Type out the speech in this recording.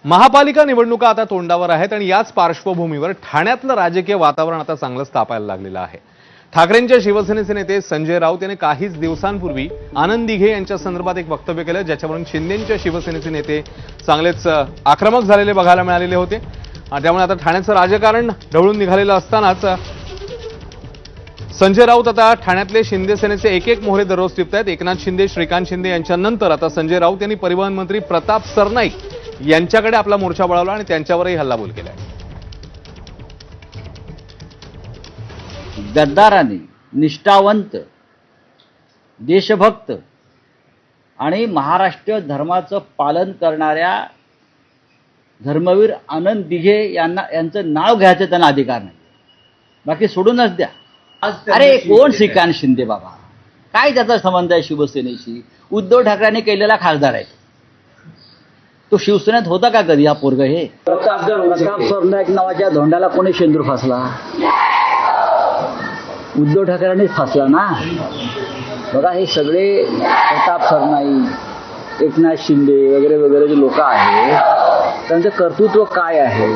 महापालिका निवडणुका आता तोंडावर आहेत आणि याच पार्श्वभूमीवर ठाण्यातलं राजकीय वातावरण आता चांगलंच तापायला लागलेलं आहे। ठाकरेंच्या शिवसेनेचे नेते संजय राऊत यांनी काहीच दिवसांपूर्वी आनंद दिघे यांच्या संदर्भात एक वक्तव्य केलं, ज्याच्यावरून शिंदेंच्या शिवसेनेचे नेते चांगलेच आक्रमक झालेले बघायला मिळालेले होते। त्यामुळे आता ठाण्याचं राजकारण ढवळून निघालेलं असतानाच संजय राऊत आता ठाण्यातले शिंदे सेनेचे एक मोहरे दररोज टिपतायत। एकनाथ शिंदे, श्रीकांत शिंदे यांच्यानंतर आता संजय राऊत यांनी परिवहन मंत्री प्रताप सरनाईक यांच्याकडे आपला मोर्चा वळवला आणि त्यांच्यावरही हल्लाबोल केलाय। गद्दाराने, निष्ठावंत, देशभक्त आणि महाराष्ट्र धर्माचं पालन करणाऱ्या धर्मवीर आनंद दिघे यांचं नाव घ्यायचं त्यांना अधिकार नाही, बाकी सोडूनच द्या। अरे कोण श्रीकांत शिंदे बाबा, काय त्याचा संबंध आहे शिवसेनेशी? उद्धव ठाकरेंनी केलेला खासदार आहे तो। शिवसेनेत होता का कधी हा पोरग? हे प्रताप सरनाईक नावाच्या धोंडाला कोणी शेंदूर फासला? उद्धव ठाकरेंनीच फासला ना। बघा हे सगळे प्रताप सरनाईक, एकनाथ शिंदे वगैरे वगैरे जे लोक आहेत त्यांचं कर्तृत्व काय आहे?